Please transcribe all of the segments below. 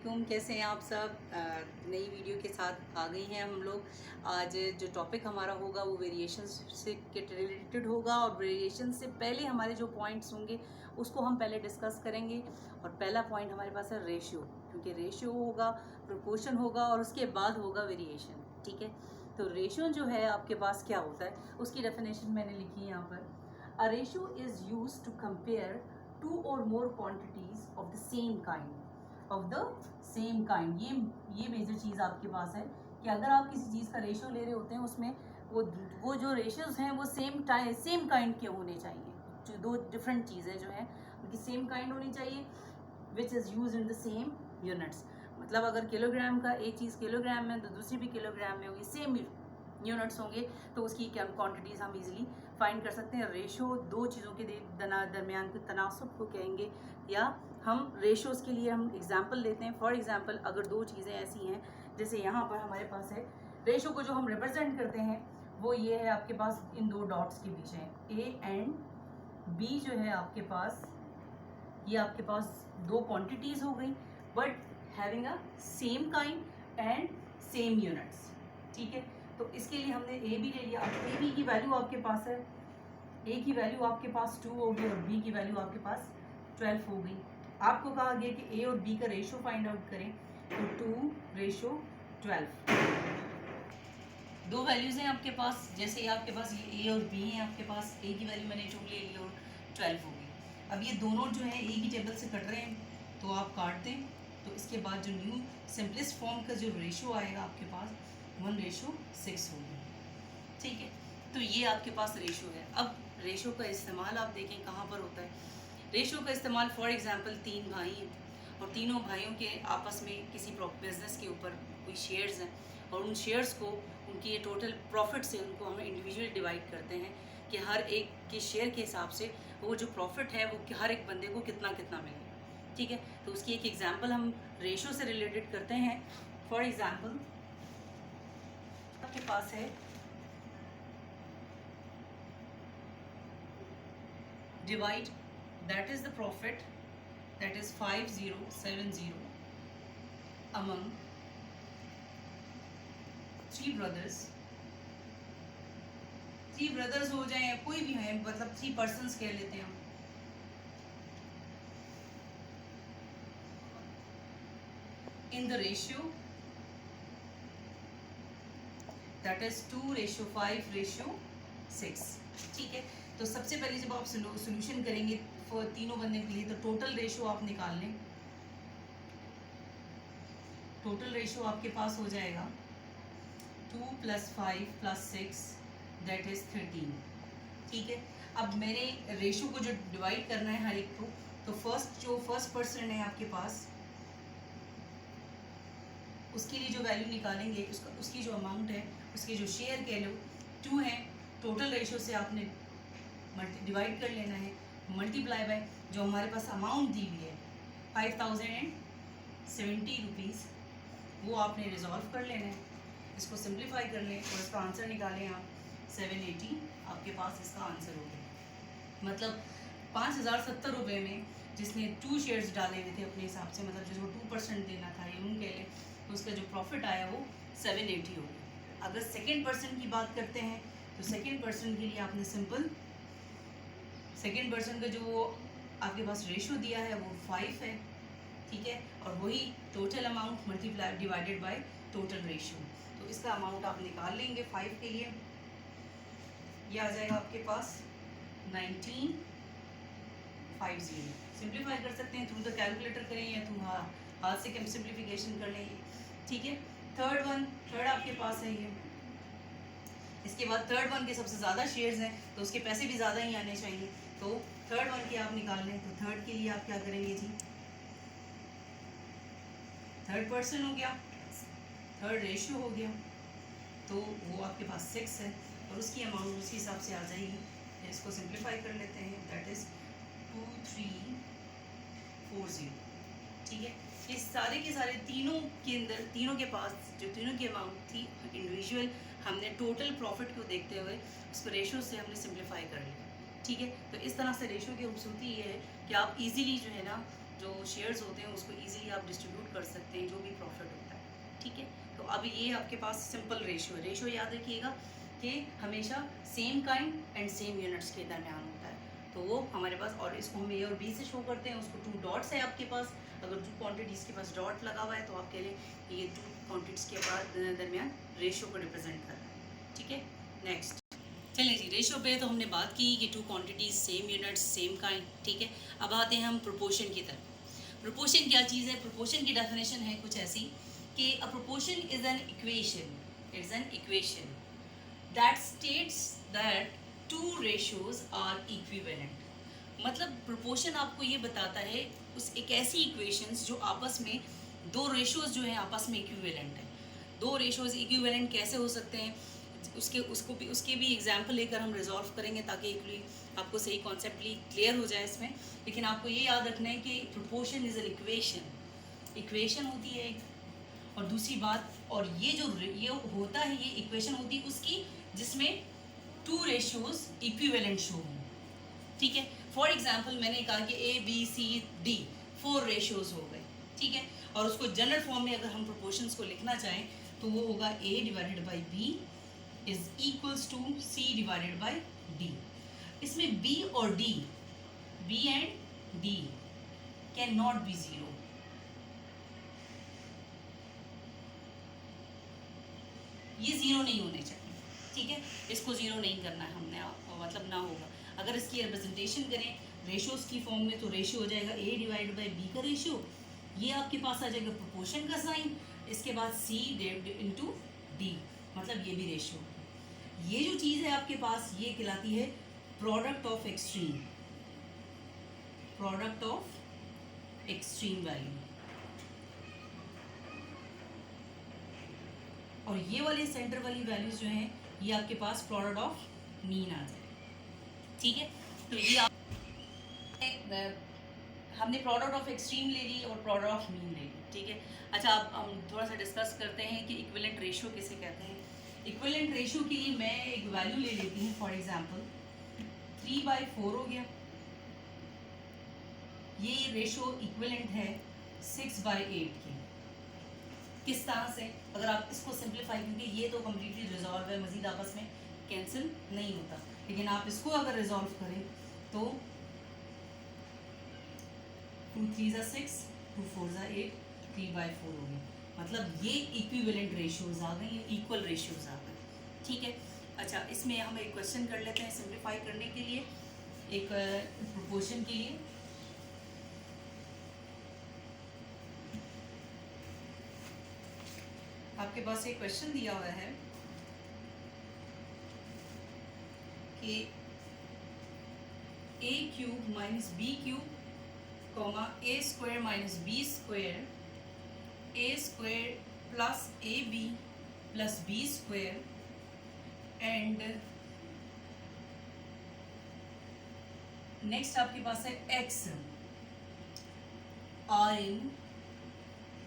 वालेकुम, कैसे हैं आप सब। नई वीडियो के साथ आ गई हैं हम लोग। आज जो टॉपिक हमारा होगा वो वेरिएशन से रिलेटेड होगा, और वेरिएशन से पहले हमारे जो पॉइंट्स होंगे उसको हम पहले डिस्कस करेंगे। और पहला पॉइंट हमारे पास है रेशियो, क्योंकि रेशियो होगा, प्रोपोर्शन होगा और उसके बाद होगा वेरिएशन। ठीक है, तो रेशियो जो है आपके पास क्या होता है उसकी डेफिनेशन मैंने लिखी है यहाँ पर। A ratio is use to compare two or more quantities of the same kind ये मेजर चीज़ आपके पास है कि अगर आप किसी चीज़ का रेशियो ले रहे होते हैं उसमें वो जो रेशियोज हैं वो सेम काइंड के होने चाहिए। जो दो डिफरेंट चीज़ें जो हैं उनकी सेम काइंड होनी चाहिए, which is use in the same units. मतलब अगर किलोग्राम का एक चीज़ किलोग्राम में तो दूसरी भी किलोग्राम में होगी, सेम यूनिट्स होंगे, तो उसकी क्वांटिटीज़ हम इजीली फाइंड कर सकते हैं। रेशो दो चीज़ों के दरमियान के तनासुब को कहेंगे, या हम रेशोज़ के लिए हम एग्जांपल लेते हैं। फॉर एग्जांपल अगर दो चीज़ें ऐसी हैं, जैसे यहाँ पर हमारे पास है रेशो को जो हम रिप्रेजेंट करते हैं वो ये है आपके पास इन दो डॉट्स के बीच है ए एंड बी जो है आपके पास, ये आपके पास दो क्वांटिटीज़ हो गई but having a same kind and same units. ठीक है, तो इसके लिए हमने ए बी ले लिया। अब ए बी की वैल्यू आपके पास है, ए की वैल्यू आपके पास 2 होगी और बी की वैल्यू आपके पास 12 हो गई। आपको कहा गया कि ए और बी का रेशो फाइंड आउट करें, तो 2:12। दो वैल्यूज़ हैं आपके पास, जैसे आपके पास ये ए और बी हैं, आपके पास ए की वैल्यू मैंने 2 ले ली और 12 हो गई। अब ये दोनों जो है ए की टेबल से कट रहे हैं, तो आप काट दें, तो इसके बाद जो न्यू सिंपलेस्ट फॉर्म का जो रेशो आएगा आपके पास 1:6 होगी। ठीक है, तो ये आपके पास रेशो है। अब रेशो का इस्तेमाल आप देखें कहाँ पर होता है। रेशो का इस्तेमाल फॉर एग्जांपल 3 भाई हैं और तीनों भाइयों के आपस में किसी बिजनेस के ऊपर कोई शेयर्स हैं, और उन शेयर्स को उनकी ये टोटल प्रॉफिट से उनको हम इंडिविजुअली डिवाइड करते हैं कि हर एक के शेयर के हिसाब से वो जो प्रॉफिट है वो हर एक बंदे को कितना कितना मिले। ठीक है, तो उसकी एक एग्जांपल हम रेशो से रिलेटेड करते हैं। फॉर एग्जांपल आपके पास है divide, that is the profit, that is 5070 among 3 brothers। 3 brothers हो जाए या कोई भी है, मतलब 3 persons कह लेते हैं हम। in the ratio that is 2:5:6। ठीक है, तो सबसे पहले जब आप सोल्यूशन करेंगे तीनों बनने के लिए, तो टोटल रेशो आप निकाल लें। टोटल रेशो आपके पास हो जाएगा 2 + 5 + 6 दैट इज 13। ठीक है, अब मैंने रेशो को जो डिवाइड करना है हर एक को, तो फर्स्ट पर्सन है आपके पास, उसके लिए जो वैल्यू निकालेंगे उसकी जो अमाउंट है, उसके जो शेयर कह लो 2 है, टोटल रेशो से आपने डिवाइड कर लेना है, मल्टीप्लाई बाय जो हमारे पास अमाउंट दी हुई है 5070 रुपीज़, वो आपने रिजॉल्व कर लेना है। इसको सिंप्लीफाई कर लें और इसका आंसर निकालें आप 780, आपके पास इसका आंसर हो गया। मतलब 5070 रुपये में जिसने 2 शेयर्स डाले हुए थे अपने हिसाब से, मतलब जिसको 2% देना था ये कह लें, तो उसका जो प्रॉफिट आया वो 780 हो गया। अगर सेकेंड पर्सन की बात करते हैं तो सेकेंड पर्सन के लिए आपने सिंपल सेकेंड पर्सन का जो वो आपके पास रेशो दिया है वो 5 है। ठीक है, और वही total amount multiply divided by total ratio, तो इसका अमाउंट आप निकाल लेंगे 5 के लिए। ये आ जाएगा आपके पास 1950। सिंप्लीफाई कर सकते हैं थ्रू द कैलकुलेटर करें या थ्रू हाथ से सिंप्लीफिकेशन कर लें। ठीक है, थर्ड आपके पास है ये। इसके बाद थर्ड वन के सबसे ज़्यादा शेयर्स हैं तो उसके पैसे भी ज़्यादा ही आने चाहिए, तो थर्ड वन के आप निकाल लें। तो थर्ड के लिए आप क्या करेंगे जी, थर्ड पर्सन हो गया, थर्ड रेशियो हो गया, तो वो आपके पास 6 है और उसकी अमाउंट उसी हिसाब से आ जाएगी। इसको सिंप्लीफाई कर लेते हैं, दैट इज़ 2340। ठीक है, ये सारे के सारे तीनों के अंदर, तीनों के पास जो तीनों की अमाउंट थी इंडिविजुअल, हमने टोटल प्रॉफिट को देखते हुए उसको रेशो से हमने सिंप्लीफाई कर लिया। ठीक है, तो इस तरह से रेशो की खूबसूरती ये है कि आप इजीली जो है ना जो शेयर्स होते हैं उसको ईजिली आप डिस्ट्रीब्यूट कर सकते हैं जो भी प्रॉफिट होता है, ठीक है। तो अब ये आपके पास सिंपल रेशियो है। रेशियो याद रखिएगा कि हमेशा same kind and same units के दरमियान होता है। तो वो हमारे पास, और इसको हम ए और बी से शो करते हैं, उसको 2 डॉट्स है आपके पास। अगर 2 क्वांटिटीज़ के पास डॉट लगा हुआ है तो आपके लिए ये 2 क्वांटिटीज़ के बाद दरमियान रेशियो को रिप्रेजेंट कर रहा है, ठीक है। नेक्स्ट चलिए जी, रेशियो पे तो हमने बात की कि 2 quantities same units same kind, ठीक है। अब आते हैं हम प्रोपोर्शन की तरफ। प्रोपोर्शन क्या चीज़ है? प्रोपोर्शन की डेफिनेशन है कुछ ऐसी कि a proportion is an equation that states that 2 ratios are equivalent. मतलब प्रोपोर्शन आपको ये बताता है उस एक ऐसी इक्वेशंस जो आपस में 2 रेशियोज जो है आपस में इक्विवेलेंट है। 2 रेशियोज इक्विवेलेंट कैसे हो सकते हैं, उसके भी एग्जाम्पल लेकर हम रिजॉल्व करेंगे ताकि आपको सही कॉन्सेप्टली क्लियर हो जाए इसमें। लेकिन आपको ये याद रखना है कि प्रोपोर्शन इज एन इक्वेशन होती है एक, और दूसरी बात, और ये होता है, ये इक्वेशन होती है उसकी जिसमें 2 रेशियोज इक्विवेलेंट शो हों, ठीक है। फॉर एग्जाम्पल मैंने कहा कि A B C D 4 ratios हो गए, ठीक है। और उसको जनरल फॉर्म में अगर हम प्रोपोर्शंस को लिखना चाहें तो वो होगा A divided by B is equals to C divided by D। इसमें B और D, B and D can not be zero. ये जीरो नहीं होने चाहिए, ठीक है। इसको जीरो नहीं करना है हमने, मतलब ना होगा। अगर इसकी रिप्रेजेंटेशन करें रेशियोज की फॉर्म में तो रेशियो हो जाएगा A डिवाइड बाई B का रेशियो, ये आपके पास आ जाएगा प्रोपोर्शन का साइन, इसके बाद C इंटू D, मतलब ये भी रेशियो। ये जो चीज़ है आपके पास ये कहलाती है प्रोडक्ट ऑफ एक्सट्रीम वैल्यू। और ये वाले सेंटर वाली वैल्यूज जो हैं ये आपके पास प्रोडक्ट ऑफ मीन आ जाए, ठीक है। तो ये आप हमने प्रोडक्ट ऑफ एक्सट्रीम ले ली और प्रोडक्ट ऑफ मीन ले ली, ठीक है। अच्छा, अब हम थोड़ा सा डिस्कस करते हैं कि इक्विवेलेंट रेशियो किसे कहते हैं। इक्विवेलेंट रेशियो के लिए मैं एक वैल्यू ले लेती हूँ, फॉर एग्जांपल 3/4 हो गया। ये रेशियो इक्विवेलेंट है 6/8 के। किस तरह से? अगर आप इसको सिंप्लीफाई, क्योंकि ये तो कम्प्लीटली रिजॉल्व है, मजीद आपस में कैंसिल नहीं होता, लेकिन आप इसको अगर रिजॉल्व करें तो 2 3 6, 2 4 8, 3/4 हो गया। मतलब ये इक्विवेलेंट रेशियोज आ गए, ये इक्वल रेशियोज आ गए, ठीक है। अच्छा, इसमें हम एक क्वेश्चन कर लेते हैं सिंप्लीफाई करने के लिए, एक प्रोपोर्शन के लिए। आपके पास एक क्वेश्चन दिया हुआ है कि a³ minus b³ comma a² minus b² a² plus ab plus b² and next आपके पास है x आर इन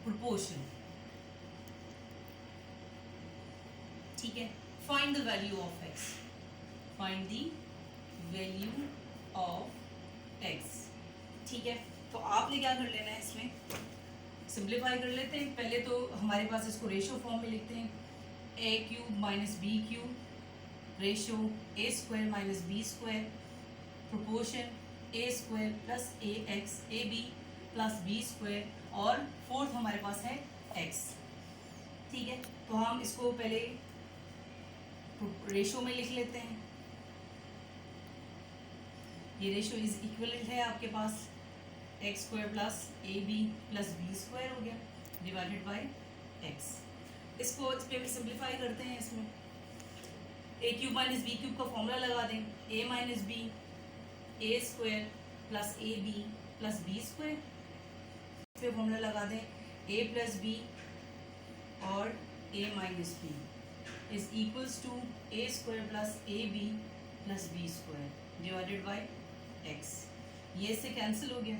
प्रोपोर्शन, ठीक है। Find the value of x, find the value of x, ठीक है। तो आपने क्या कर लेना है, इसमें सिंप्लीफाई कर लेते हैं। पहले तो हमारे पास इसको रेशियो फॉर्म में लिखते हैं, a³ minus b³ ratio a² minus b² proportion a² plus ax ab plus b² और फोर्थ हमारे पास है x, ठीक है। तो हम इसको पहले रेशियो में लिख लेते हैं। ये रेशियो इज इक्विवेलेंट है आपके पास x² plus ab plus b² हो गया डिवाइडेड बाय x। इसको इस पर सिंप्लीफाई करते हैं। इसमें a³ माइनस b³ का फॉर्मूला लगा दें, a minus b a² plus ab plus b²। इस पर फॉर्मूला लगा दें a प्लस b और a minus b is equals to a² plus ab plus b² divided by x। ये इससे कैंसिल हो गया,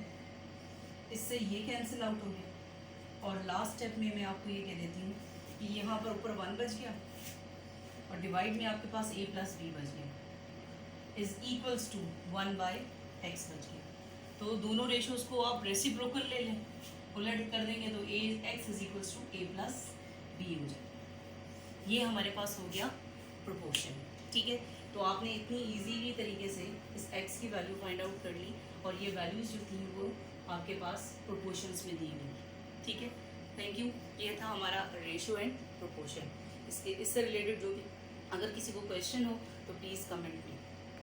इससे ये कैंसिल आउट हो गया, और लास्ट स्टेप में मैं आपको ये कह देती हूँ कि यहाँ पर ऊपर 1 बच गया और डिवाइड में आपके पास a प्लस b बच गया इज इक्वल्स टू 1/x बच गया। तो दोनों रेशोज़ को आप रेसिप्रोकल ले लें, उलट कर देंगे तो A x is equals to A plus B हो जाए। ये हमारे पास हो गया प्रोपोर्शन, ठीक है। तो आपने इतनी इजीली तरीके से इस x की वैल्यू फाइंड आउट कर ली और ये वैल्यूज़ जो थी वो आपके पास प्रोपोर्शंस में दी गई, ठीक है। Thank you. ये था हमारा रेशो एंड प्रोपोर्शन। इससे रिलेटेड जो भी अगर किसी को क्वेश्चन हो तो प्लीज़ कमेंट में